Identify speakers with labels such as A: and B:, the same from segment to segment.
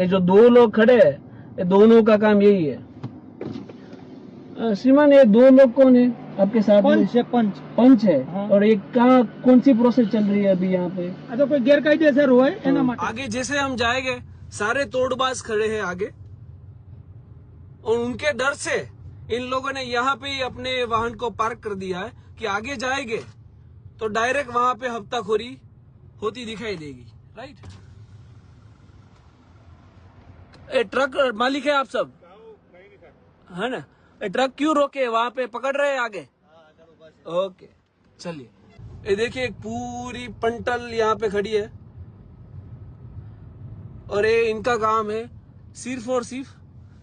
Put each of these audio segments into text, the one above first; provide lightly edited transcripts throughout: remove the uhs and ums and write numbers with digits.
A: ये जो दो लोग खड़े हैं, ये दोनों का काम यही है। श्रीमान, ये दो लोग कौन है आपके साथ?
B: पंच है,
A: पंच है।
B: हाँ।
A: और एक कहाँ कौन सी प्रोसेस चल रही है अभी यहाँ पे?
B: तो कोई गैरकायदेसर हुआ है एना माटे।
C: आगे जैसे हम जाएंगे सारे तोड़बाज खड़े हैं आगे, और उनके डर से इन लोगों ने यहाँ पे ही अपने वाहन को पार्क कर दिया है कि आगे जाएंगे तो डायरेक्ट वहां पे हफ्ताखोरी होती दिखाई देगी। राइट। ए ट्रक मालिक है आप सब, है ना? ए ट्रक क्यों रोके? वहां पे पकड़ रहे हैं आगे? ओके, चलिए। ये देखिए पूरी पंटल यहाँ पे खड़ी है, और ये इनका काम है सिर्फ और सिर्फ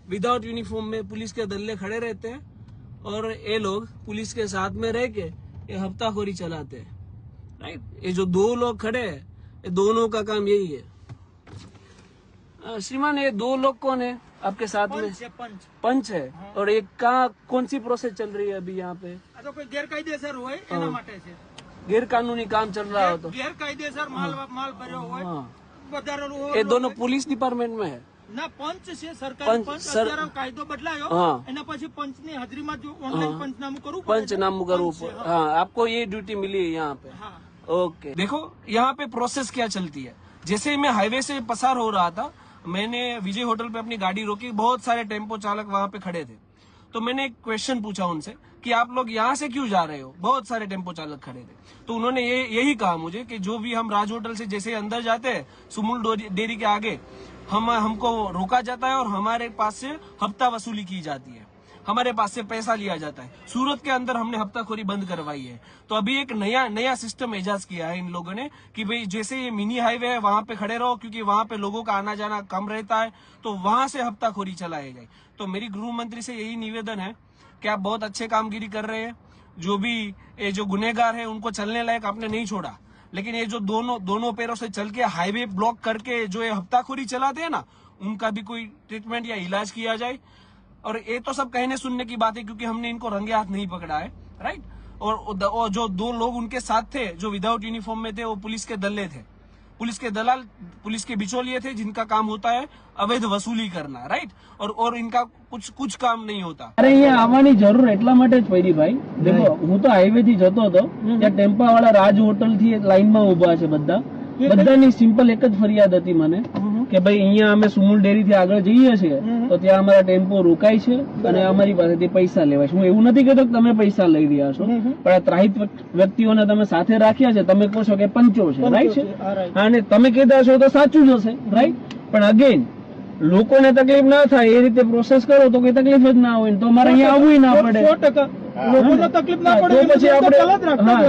C: विदाउट यूनिफॉर्म में पुलिस के दल्ले खड़े रहते हैं, और ये लोग पुलिस के साथ में रह के ये हफ्ताखोरी चलाते हैं। राइट। ये जो दो लोग खड़े हैं, ये दोनों का काम यही है। श्रीमान, ये दो लोग कौन है आपके साथ में? पंच है।
B: हाँ।
A: और एक कहाँ कौन सी प्रोसेस चल रही है अभी यहाँ पे?
B: तो कोई गैरकायदेसर हुआ है एना माटे से।
A: गैर कानूनी काम चल रहा हो तो?
B: गैरकायदेसर माल भर्यो हुआ है।
A: ये दोनों पुलिस डिपार्टमेंट में है
B: ना? पंच છે સરકાર
A: पंच,
B: पंच
A: सर-
B: અત્યારે કાયદો બદલાયો
A: हाँ।
B: એના પછી પંચની હાજરીમાં जो ऑनलाइन पंचनाમું करવું
A: पंचनामू करूँ। हाँ, आपको ये ड्यूटी मिली है यहाँ पे।
B: हाँ।
A: ओके।
C: देखो यहाँ पे प्रोसेस क्या चलती है। जैसे मैं हाईवे से पसार हो रहा था, मैंने विजय होटल पे अपनी गाड़ी रोकी, बहुत सारे टेम्पो चालक वहां पे खड़े थे। तो मैंने एक क्वेश्चन पूछा उनसे कि आप लोग यहाँ से क्यों जा रहे हो? बहुत सारे टेम्पो चालक खड़े थे। तो उन्होंने यही कहा मुझे कि जो भी हम राज होटल से जैसे अंदर जाते हैं, सुमूल डेयरी के आगे हमको रोका जाता है और हमारे पास से हफ्ता वसूली की जाती है, हमारे पास से पैसा लिया जाता है। सूरत के अंदर हमने हफ्ताखोरी बंद करवाई है। तो अभी एक नया सिस्टम इजाज किया है इन लोगों ने कि भाई जैसे ये मिनी हाईवे है वहां पे खड़े रहो, क्योंकि वहां पे लोगों का आना जाना कम रहता है, तो वहां से हफ्ताखोरी चलाई जाए। तो मेरी गृह मंत्री से यही निवेदन है कि आप बहुत अच्छे कामगिरी कर रहे हैं। जो भी ये जो गुनहगार है उनको चलने लायक आपने नहीं छोड़ा, लेकिन ये जो दोनों पैरों से चल के हाईवे ब्लॉक करके जो ये हफ्ताखोरी चलाते हैं ना, उनका भी कोई ट्रीटमेंट या इलाज किया जाए। और ये तो सब कहने सुनने की बात है, क्योंकि हमने इनको रंगे हाथ नहीं पकड़ा है। राइट। और जो दो लोग उनके साथ थे जो विदाउट यूनिफॉर्म में थे, वो पुलिस के दल्ले थे, पुलिस के दलाल, पुलिस के बिचौलिए थे, जिनका काम होता है अवैध वसूली करना। राइट। और इनका कुछ काम नहीं होता।
A: अरे यहाँ આવવાની જરૂર એટલા માટે જ પડી ભાઈ। देखो, હું તો હાઈવે થી જતો હતો, ત્યાં ટેમ્પા વાળા રાજ હોટલ થી લાઈનમાં ઉભા છે બધા। બધાની સિમ્પલ એક જ ફરિયાદ હતી મને કે ભાઈ અહીંયા અમે સુમૂલ ડેરી થી આગળ જઈએ છીએ તો ત્યાં અમારા ટેમ્પો રોકાય છે અને અમારી પાસેથી પૈસા લેવાય છે। હું એવું નથી કહેતો કે તમે પૈસા લઈ રહ્યા છો, પણ આ ત્રાહિત વ્યક્તિઓને તમે સાથે રાખ્યા છે, તમે કહો છો કે પંચો છે। રાઈટ છે। અને તમે કહેતા છો તો સાચું જ હશે। રાઈટ। પણ અગેન લોકોને તકલીફ ના થાય એ રીતે પ્રોસેસ કરો તો કોઈ તકલીફ જ ના હોય, તો અમારે અહીંયા આવવું ના પડે।
B: 100% લોકોને તકલીફ ના પડે
A: તો પછી આપણે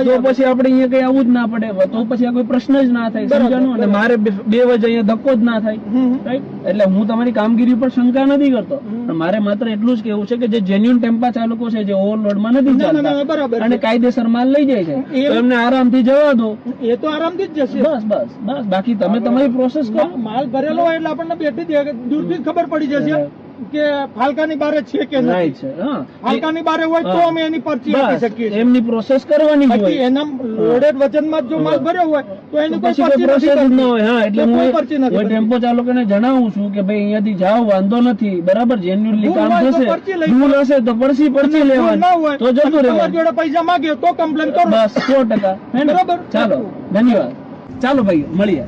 B: તો
A: પછી આપણે અહીંયા કઈ આવવું જ ના પડે, તો પછી આ કોઈ પ્રશ્ન જ ના થાય। સમજાણું? અને મારે બે વજે અહીંયા ધક્કો જ ના થાય। રાઈટ। એટલે હું તમારી કામગીરી પર શંકા નથી કરતો, પણ મારે માત્ર એટલું જ કેવું છે કે જે જેન્યુઅન ટેમ્પા ચાલકો છે, જે ઓવરલોડમાં નથી ચાલતા અને કાયદેસર માલ લઈ જાય છે, તો એમને આરામથી જવા દો।
B: એ તો આરામથી જ જશે।
A: બસ બાકી તમે તમારી પ્રોસેસ કરો।
B: માલ ભરેલો હોય એટલે આપણને બેઠી દૂરથી ખબર પડી જશે કે ફાલકાની બારે છે કે નથી।
A: રાઈટ છે। હા,
B: ફાલકાની બારે હોય તો અમે એની પરચી આપી શકીએ છીએ।
A: એમની પ્રોસેસ કરવાની જ
B: બાકી
A: હોય।
B: એના લોડેડ વજનમાં જો માલ ભર્યો હોય તો એની કોઈ
A: પછી
B: પરચી
A: પ્રોસેસ જ ન
B: નથી
A: હોય। હા, એટલે
B: કોઈ પરચી
A: હું
B: નથી
A: ટેમ્પો ચાલકોને જણાવું છું કે ભાઈ અહીંયાથી જાઓ, વાંધો નથી, બરાબર, જેન્યુઅલી કામ
B: ભૂલ હોય તો
A: થશે,
B: પરચી લઈ
A: ભૂલ હશે તો પરચી
B: ના
A: લેવાની,
B: હોય
A: તો જતું
B: તમારી
A: રહેવાનું।
B: જોડે પૈસા માંગે તો કમ્પ્લેન કરો।
A: બસ 100%। હે ને?
B: બરાબર।
A: ચાલો, ધન્યવાદ। ચાલો ભાઈ, મળીએ।